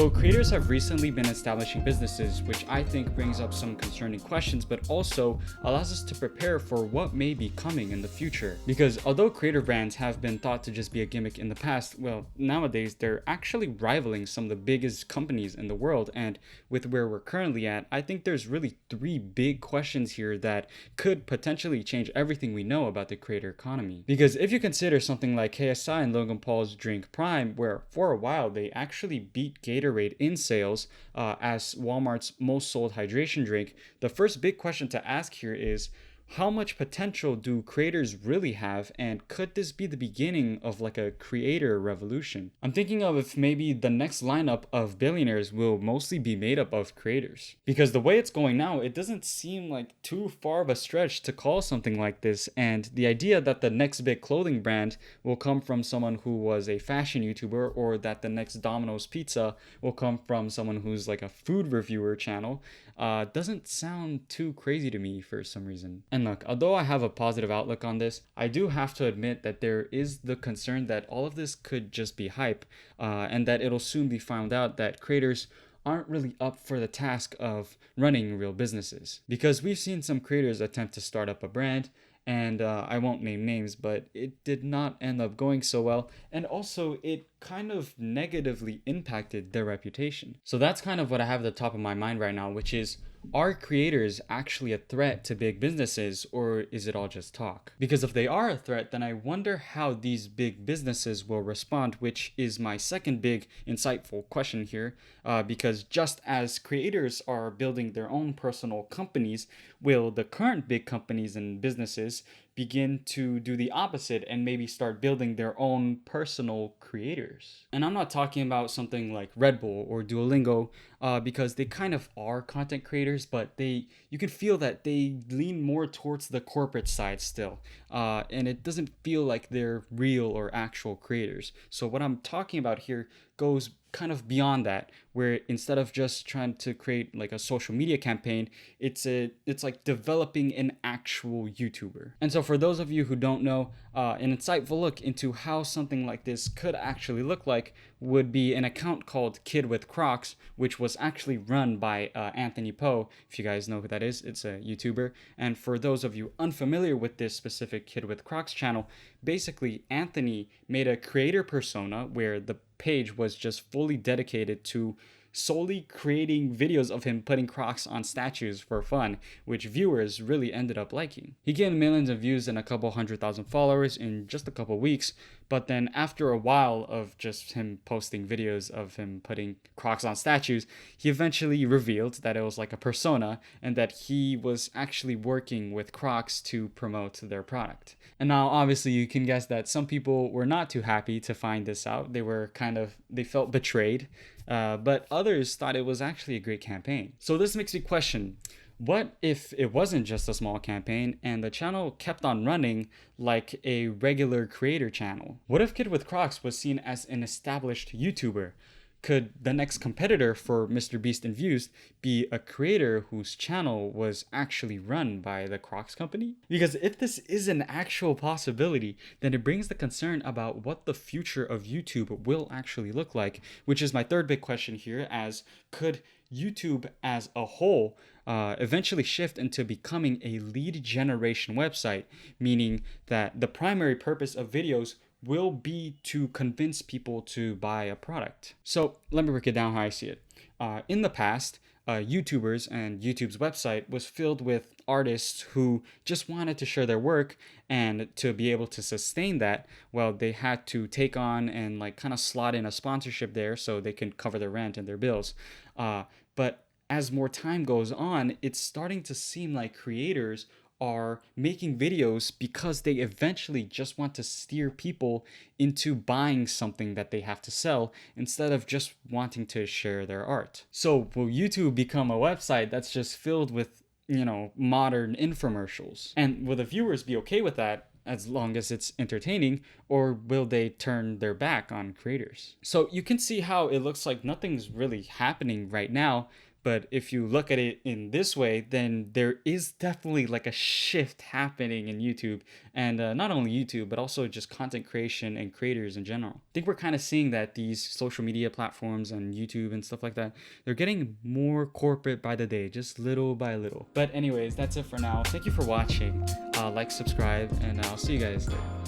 So creators have recently been establishing businesses, which I think brings up some concerning questions, but also allows us to prepare for what may be coming in the future. Because although creator brands have been thought to just be a gimmick in the past, well, nowadays they're actually rivaling some of the biggest companies in the world. And with where we're currently at, I think there's really three big questions here that could potentially change everything we know about the creator economy. Because if you consider something like KSI and Logan Paul's Drink Prime, where for a while they actually beat Gatorade in sales as Walmart's most sold hydration drink, the first big question to ask here is, how much potential do creators really have, and could this be the beginning of like a creator revolution? I'm thinking of if maybe the next lineup of billionaires will mostly be made up of creators. Because the way it's going now, it doesn't seem like too far of a stretch to call something like this, and the idea that the next big clothing brand will come from someone who was a fashion YouTuber, or that the next Domino's pizza will come from someone who's like a food reviewer channel, doesn't sound too crazy to me for some reason. And look, although I have a positive outlook on this, I do have to admit that there is the concern that all of this could just be hype, and that it'll soon be found out that creators aren't really up for the task of running real businesses. Because we've seen some creators attempt to start up a brand, and I won't name names, but it did not end up going so well, and also it kind of negatively impacted their reputation. So that's kind of what I have at the top of my mind right now, which is, are creators actually a threat to big businesses, or is it all just talk? Because if they are a threat, then I wonder how these big businesses will respond, which is my second big insightful question here. Because just as creators are building their own personal companies, will the current big companies and businesses begin to do the opposite and maybe start building their own personal creators? And I'm not talking about something like Red Bull or Duolingo, because they kind of are content creators, but you can feel that they lean more towards the corporate side still, and it doesn't feel like they're real or actual creators. So what I'm talking about here goes kind of beyond that, where instead of just trying to create like a social media campaign, it's like developing an actual YouTuber. And so for those of you who don't know, an insightful look into how something like this could actually look like would be an account called Kid with Crocs, which was actually run by Anthony Poe. If you guys know who that is, it's a YouTuber. And for those of you unfamiliar with this specific Kid with Crocs channel, basically Anthony made a creator persona where the page was just fully dedicated to solely creating videos of him putting Crocs on statues for fun, which viewers really ended up liking. He gained millions of views and a couple 100,000 followers in just a couple weeks, but then after a while of just him posting videos of him putting Crocs on statues, he eventually revealed that it was like a persona and that he was actually working with Crocs to promote their product. And now obviously you can guess that some people were not too happy to find this out. They felt betrayed, but others thought it was actually a great campaign. So this makes me question, what if it wasn't just a small campaign and the channel kept on running like a regular creator channel? What if Kid with Crocs was seen as an established YouTuber? Could the next competitor for Mr. Beast in views be a creator whose channel was actually run by the Crocs company? Because if this is an actual possibility, then it brings the concern about what the future of YouTube will actually look like, which is my third big question here, as could YouTube as a whole eventually shift into becoming a lead generation website, meaning that the primary purpose of videos will be to convince people to buy a product. So let me break it down how I see it. In the past, YouTubers and YouTube's website was filled with artists who just wanted to share their work, and to be able to sustain that, well, they had to take on and like kind of slot in a sponsorship there so they can cover their rent and their bills. But as more time goes on, it's starting to seem like creators are making videos because they eventually just want to steer people into buying something that they have to sell instead of just wanting to share their art. So will YouTube become a website that's just filled with, modern infomercials? And will the viewers be okay with that as long as it's entertaining, or will they turn their back on creators? So you can see how it looks like nothing's really happening right now, But if you look at it in this way, then there is definitely like a shift happening in YouTube, and not only YouTube, but also just content creation and creators in general. I think we're kind of seeing that these social media platforms and YouTube and stuff like that, they're getting more corporate by the day, just little by little. But anyways, that's it for now. Thank you for watching. Like, subscribe, and I'll see you guys later.